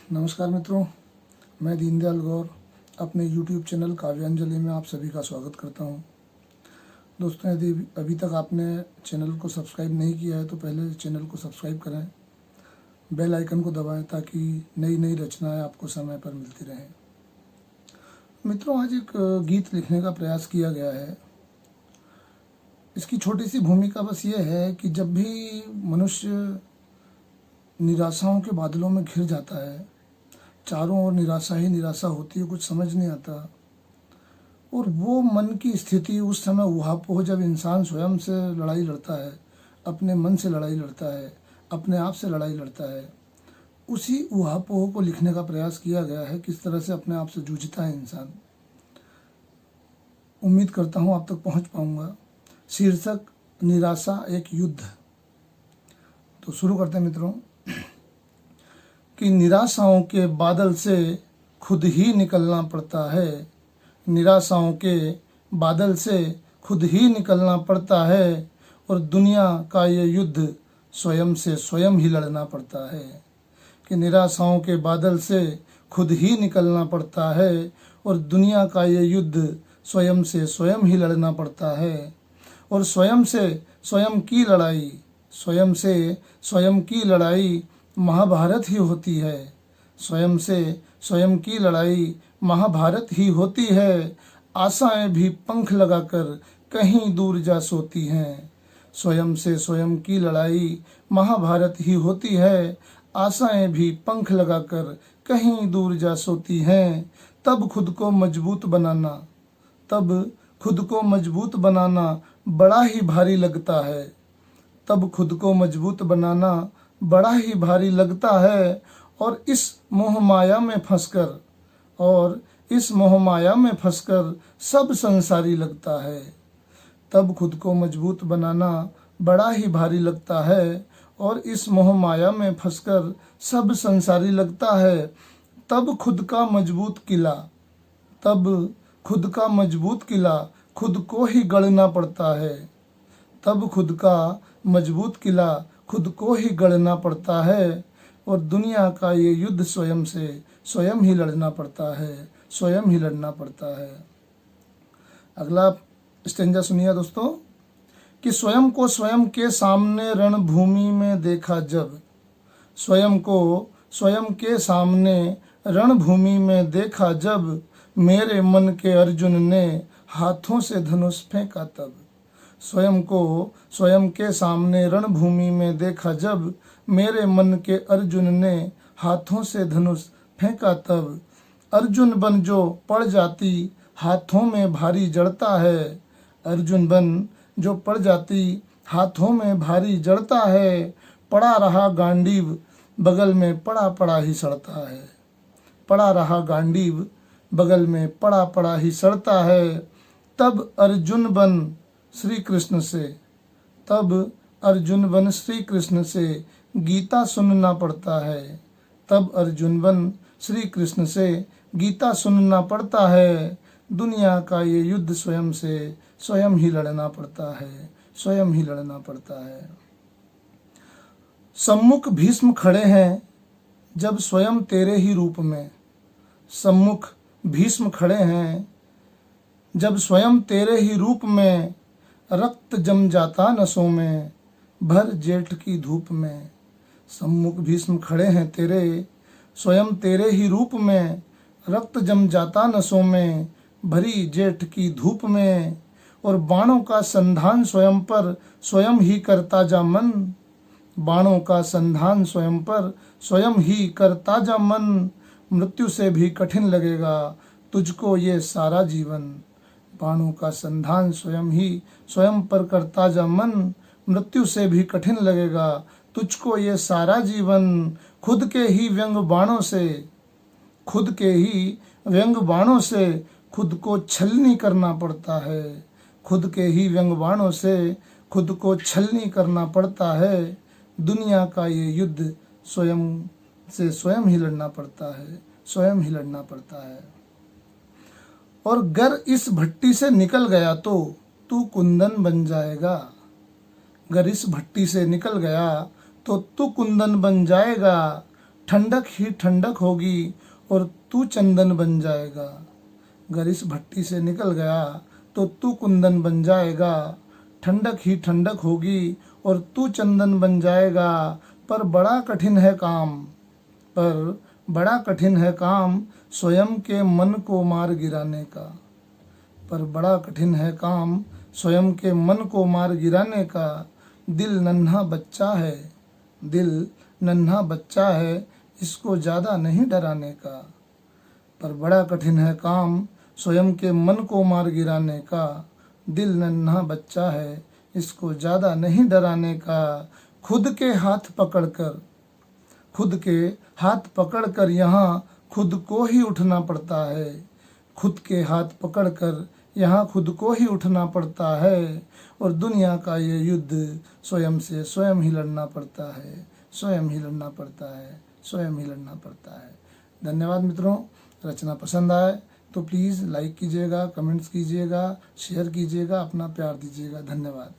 नमस्कार मित्रों, मैं दीनदयाल गौर अपने YouTube चैनल काव्यांजलि में आप सभी का स्वागत करता हूं। दोस्तों, यदि अभी तक आपने चैनल को सब्सक्राइब नहीं किया है तो पहले चैनल को सब्सक्राइब करें, बेल आइकन को दबाएं ताकि नई नई रचनाएं आपको समय पर मिलती रहें। मित्रों, आज एक गीत लिखने का प्रयास किया गया है। इसकी छोटी सी भूमिका बस ये है कि जब भी मनुष्य निराशाओं के बादलों में घिर जाता है, चारों ओर निराशा ही निराशा होती है, कुछ समझ नहीं आता, और वो मन की स्थिति उस समय ऊहापोह जब इंसान स्वयं से लड़ाई लड़ता है, अपने मन से लड़ाई लड़ता है, अपने आप से लड़ाई लड़ता है, उसी ऊहापोह को लिखने का प्रयास किया गया है। किस तरह से अपने आप से जूझता है इंसान। उम्मीद करता हूँ आप तक पहुँच पाऊँगा। शीर्षक निराशा एक युद्ध। तो शुरू करते हैं मित्रों कि निराशाओं के बादल से खुद ही निकलना पड़ता है। निराशाओं के बादल से खुद ही निकलना पड़ता है और दुनिया का ये युद्ध स्वयं से स्वयं ही लड़ना पड़ता है। कि निराशाओं के बादल से खुद ही निकलना पड़ता है और दुनिया का ये युद्ध स्वयं से स्वयं ही लड़ना पड़ता है। और स्वयं से स्वयं की लड़ाई, स्वयं से स्वयं की लड़ाई महाभारत ही होती है। स्वयं से स्वयं की लड़ाई महाभारत ही होती है। आशाएं भी पंख लगाकर कहीं दूर जा सोती हैं। स्वयं से स्वयं की लड़ाई महाभारत ही होती है। आशाएं भी पंख लगाकर कहीं दूर जा सोती हैं। तब खुद को मजबूत बनाना बड़ा ही भारी लगता है। तब खुद को मजबूत बनाना बड़ा ही भारी लगता है। और इस मोह माया में फंसकर सब संसारी लगता है। तब खुद को मजबूत बनाना बड़ा ही भारी लगता है और इस मोह माया में फंसकर सब संसारी लगता है। तब खुद का मजबूत किला खुद को ही गढ़ना पड़ता है। तब खुद का मजबूत किला खुद को ही गढ़ना पड़ता है और दुनिया का ये युद्ध स्वयं से स्वयं ही लड़ना पड़ता है, स्वयं ही लड़ना पड़ता है। अगला स्टेंजा सुनिए दोस्तों कि स्वयं को स्वयं के सामने रणभूमि में देखा जब। स्वयं को स्वयं के सामने रणभूमि में देखा जब, मेरे मन के अर्जुन ने हाथों से धनुष फेंका तब। स्वयं को स्वयं के सामने रणभूमि में देखा जब, मेरे मन के अर्जुन ने हाथों से धनुष फेंका तब। अर्जुन बन जो पड़ जाती हाथों में भारी जड़ता है। अर्जुन बन जो पड़ जाती हाथों में भारी जड़ता है। पड़ा रहा गांडीव बगल में पड़ा पड़ा ही सड़ता है। पड़ा रहा गांडीव बगल में पड़ा पड़ा ही सड़ता है। तब अर्जुन बन श्री कृष्ण से गीता सुनना पड़ता है। तब अर्जुन बन श्री कृष्ण से गीता सुनना पड़ता है। दुनिया का ये युद्ध स्वयं से स्वयं ही लड़ना पड़ता है, स्वयं ही लड़ना पड़ता है। सम्मुख भीष्म खड़े हैं जब स्वयं तेरे ही रूप में। सम्मुख भीष्म खड़े हैं जब स्वयं तेरे ही रूप में। रक्त जम जाता नसों में भर जेठ की धूप में। सम्मुख भीष्म खड़े हैं तेरे स्वयं तेरे ही रूप में। रक्त जम जाता नसों में भरी जेठ की धूप में। और बाणों का संधान स्वयं पर स्वयं ही करता जा मन। बाणों का संधान स्वयं पर स्वयं ही करता जा मन। मृत्यु से भी कठिन लगेगा तुझको ये सारा जीवन। बाणों का संधान स्वयं पर करता जा मन। मृत्यु से भी कठिन लगेगा तुझको ये सारा जीवन। खुद के ही व्यंग बाणों से खुद को छलनी करना पड़ता है। खुद के ही व्यंग बाणों से खुद को छलनी करना पड़ता है। दुनिया का ये युद्ध स्वयं से स्वयं ही लड़ना पड़ता है, स्वयं ही लड़ना पड़ता है। और गर इस भट्टी से निकल गया तो तू कुंदन बन जाएगा। गर इस भट्टी से निकल गया तो तू कुंदन बन जाएगा। ठंडक ही ठंडक होगी और तू चंदन बन जाएगा। अगर इस भट्टी से निकल गया तो तू कुंदन बन जाएगा। ठंडक ही ठंडक होगी और तू चंदन बन जाएगा। पर बड़ा कठिन है काम, पर बड़ा कठिन है काम स्वयं के मन को मार गिराने का। पर बड़ा कठिन है काम स्वयं के मन को मार गिराने का। दिल नन्हा बच्चा है, दिल नन्हा बच्चा है, इसको ज़्यादा नहीं डराने का। पर बड़ा कठिन है काम स्वयं के मन को मार गिराने का। दिल नन्हा बच्चा है, इसको ज़्यादा नहीं डराने का। खुद के हाथ पकड़कर, खुद के हाथ पकड़कर यहाँ खुद को ही उठना पड़ता है। खुद के हाथ पकड़कर यहाँ खुद को ही उठना पड़ता है। और दुनिया का ये युद्ध स्वयं से स्वयं ही लड़ना पड़ता है, स्वयं ही लड़ना पड़ता है, स्वयं ही लड़ना पड़ता है। धन्यवाद मित्रों। रचना पसंद आए तो प्लीज़ लाइक कीजिएगा, कमेंट्स कीजिएगा, शेयर कीजिएगा, अपना प्यार दीजिएगा। धन्यवाद।